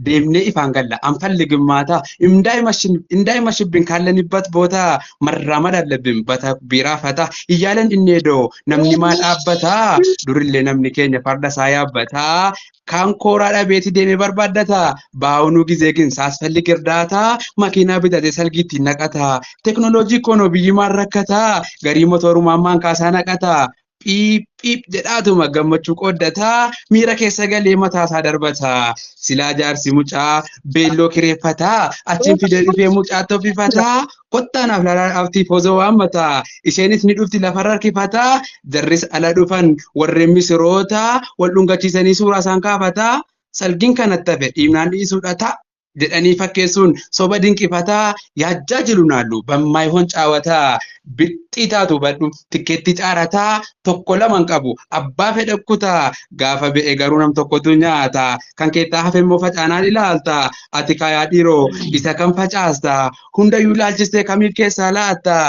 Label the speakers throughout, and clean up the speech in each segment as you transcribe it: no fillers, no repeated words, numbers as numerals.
Speaker 1: deemnee ifaan galla anfalli gimmaata indaa'ima shibbin kaallanibbat boota marraa madallabin bata biraa fata iyyaalan inneedoo namni maa dhaabbataa durillee namni keenya farda isaa yaabbataa kaan kooraadha beeti deemee barbaaddata baawunuu gizeegin saasfalli girdaataa makiinaa bitate salgiitti naqataa teknooloojii kono biyyumaan rakkataa garii motoorummaan kaasaa naqataa Piip jedhaatuma gammachuu qooddataa miira keessa galee mataasaa darbataa silaa jaarsi mucaa beelloo kireeffataa achiin fidee dhufee mucaa toffifataa kottaanaaf lalaaftiif osoo waammataa isheenis ni dhufti lafarra harkifataa jarris ala dhufan warreen misirootaa wal dhungachiisanii suuraa isaan kaafataa salgiin kanatti hafe dhiibnaan dhiisuudhataa jedhanii fakkeessuun soba dinqifataa yaajjaa jiru naallu bammaayhoon caawataa bixxii taatu badhu tikkeetti caarataa tokko laman qabu abbaa fedha kutaa gaafa be'e garuu nam tokkotu nyaata kan keettaa hafe immoo facaanaan ilaalta ati kaayaa dhiiroo isa kan facaasta hundayyuu ilaalchistee kamiif keessaa laatta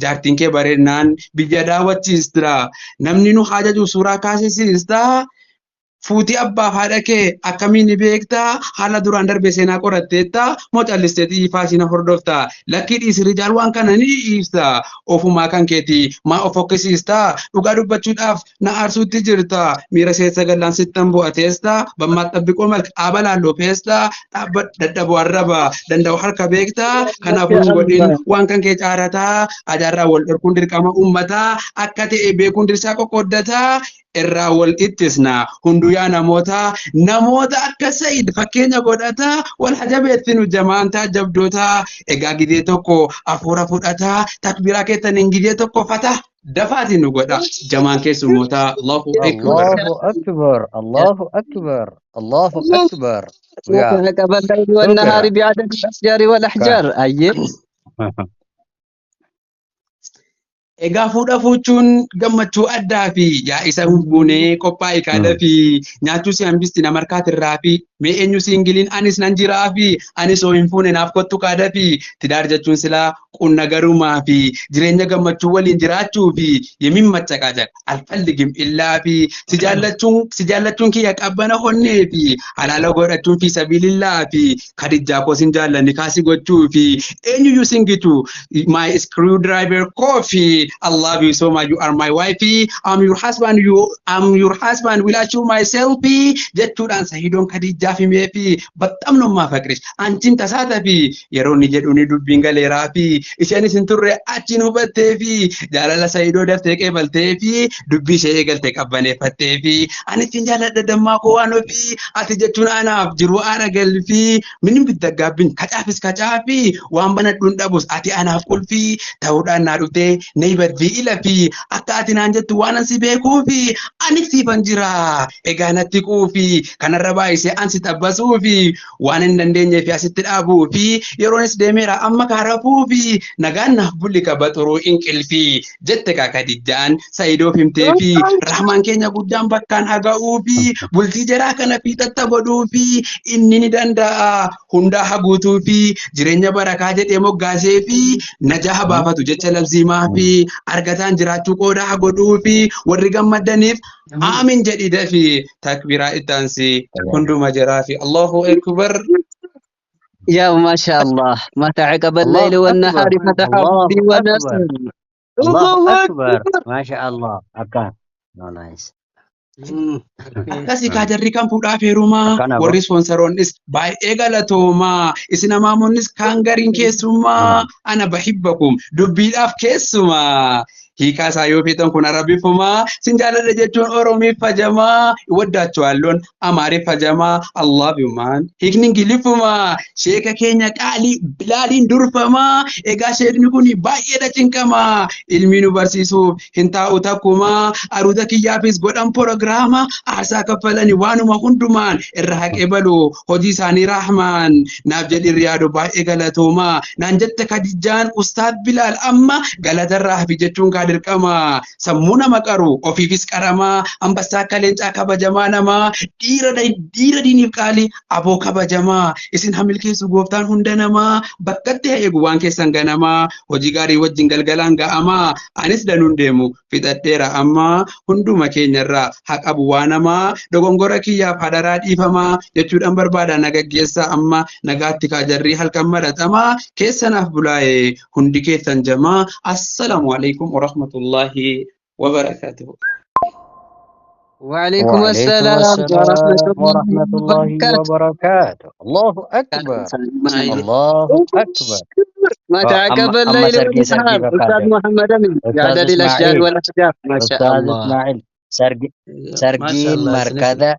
Speaker 1: jaartiin kee bareednaan biyya daawwachiistra namni nu haajaju suuraa kaasisiista. Fuutii abbaaf haadha kee akkamiin ni beektaa haala duraan darbee seenaa qoratteetta moo callisteetii faashina hordofta lakkii dhiisii rijaal waan kana ni ibsa ofumaa kan keetii maa of fokkisiista dhugaa dubbachuudhaaf na aarsuutti jirta miira seessa gallaan sittan bu'ateesta bammaa xabbiqoo malka aabalaalloo feesta dadhaboo arraba danda'u harka beektaa kanaafuu hin godhin waan kan kee caarataa ajaarraa wal dhorkuun dirqama uummataa akka ta'e beekuun dirsaa qoqqooddataa irraa wal ittisna hunduyaa namoota akka Sayyid fakkeenya godhata wal hajabeettinu jamaantaa jabdoota egaa gidee tokko afuura fudhata takbiraa keessaniin gidee tokko fata dafaatiin nu godha jamaan keessummoota Allahu
Speaker 2: akbar Allahu akbar Allahu akbar
Speaker 3: خلق الليل والنهار بعدد الأشجار والأحجار أيه
Speaker 1: Egaa fuudha fuuchuun gammachuu addaa fi yaa isa hunbuunee qophaa'e kaadhaa fi nyaachuu si hambisti nama harkaatirraa fi mee eenyu si hingiliin anis nan jiraa fi anis oo hin fuune naaf kottu kaadhaa fi tidaar jechuun silaa qunna garumaa fi jireenya gammachuu waliin jiraachuu fi yemiin maccaqaa jira alfalli gim'illaa fi si jaallachuun kiyya qabbana honnee fi halaala godhachuun fi sabilillaa fi kadijjaa koo sin jaallanni kaasi gochuu fi eenyuyyuu singitu my screwdriver coffee I love you so much. You are my wifey. I'm your husband. I'm your husband. Will I show myself? Jechuudhaan Sayidoon Khadijaa fi meefi baxxamnummaa faqrish antiin tasaata fi yeroo inni jedhuuni dubbiin galeeraa fi isheenis hin turre achiin hubattee fi jaalala Sayidoo daftee qeebaltee fi dubbii ishee eegaltee qabbaneeffattee fi ani ittiin jaaladha dammaa koo waan ofii ati jechuun anaaf jiru aara galfi minim biddaggaabbiin kacaafis kacaafi waan banadhuun dhabus ati anaaf qulfii ta'uudhaan naa dhuftee badbii ila fi akka ati naan jettu waan ansi beekuu fi ani siifan jira egaa natti quufi kanarra baay'isee ansi tabbasuu fi waan hin dandeenye fi asitti dhaabuu fi yeroonis deemeera amma kaarafuu fi nagaan naaf bulli qaba xuruu inqilfi jette Khadijaan Sayidoof himtee fi rahmaan keenya guddaan bakkaan haga'uu fi bultii jaraa kana fi tattagodhuu fi inni ni danda'a hundaa haguutuu fi jireenya barakaa jedhee moggaasee fi najaa baafatu jecha labziimaa fi argataan jiraachuu qoodaa godhuu fi warri gammadaniif aamin jedhidha fi takbiraa ittaansi hunduma jiraa fi Allahu akbar.
Speaker 3: يا ما شاء الله ما تعقب الليل والنهار فتح ربي ونصر
Speaker 2: الله أكبر ما شاء الله أكبر نايس
Speaker 1: Akkasii kaajarri kan fuudhaaf heerumaa warri ispoonsaroonnis baay'ee galatoomaa isin amaamonnis kan gariin keessummaa ana bahibbakum dubbiidhaaf keessumaa hiikaa isaa yoo feetan kun arabiffumaa sin jaaladha jechuun oromiiffajamaa waddaachwaalloon amaariiffajamaa allaafiyumaan hiikni ingiliffumaa sheeka keenya qaalii bilaaliin durfamaa egaa sheekni kun baay'eedha cinqamaa ilmi nu barsiisuuf hin taa'u takkumaa aruuta kiyyaafis godhan prograama aarsaa kaffalani waanuma hundumaan irra haqee balu hojii isaanii rahmaan naaf jedhin riyaadu baay'ee galatoomaa naan jette Khadijaan ustaad Bilaal amma galatarraa hafi jechuun dirqama sammuna maqaru ofifis qarama ambassa kaleenca kabajama nama dhiira diiniif qaali aboo kabajama isin hamilkeessu gooftaan hunda nama bakkatti eegu waan keessan ganama hojii gaarii wajjin galgalaan ga'ama anis danuun deemu fixadheera amma hunduma keenyarraa haqabu waan nama dogongora kiyyaaf hadaraa dhiifama jechuudhaan barbaada nagaggeessa amma nagaatti kaajarrii halkan maratama keessanaaf bulaa'e hundi keessan jamaa assalamu alaikum warahmatullahi wabarakatuh.
Speaker 3: وعليكم
Speaker 2: وعليكم
Speaker 3: السلام
Speaker 2: السلام ورحمة الله
Speaker 3: وبركاته.
Speaker 2: وبركاته. الله أكبر الله أكبر.
Speaker 3: ما تعقب
Speaker 2: أما
Speaker 3: الليل
Speaker 2: سرقي
Speaker 3: والنهار
Speaker 2: بكاتب
Speaker 3: أستاذ محمد أمين
Speaker 2: أستاذ
Speaker 3: يعدل الأشجار
Speaker 2: إسماعيل
Speaker 3: والأشجار ما شاء
Speaker 2: أستاذ
Speaker 3: الله.
Speaker 2: إسماعيل
Speaker 4: ما شاء
Speaker 2: سرقين
Speaker 4: الله
Speaker 2: مركزة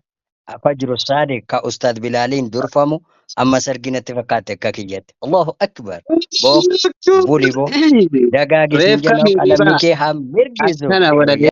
Speaker 2: فجر الصادق كأستاذ بلالين درفمو أما سرقين اتفاقاتك ككيت الله أكبر بوك بولي بو دقاقي
Speaker 3: ريف
Speaker 2: سنجنو
Speaker 3: كمي
Speaker 2: على
Speaker 3: بقى
Speaker 2: ميكي هم مرقزو
Speaker 3: أنا ولد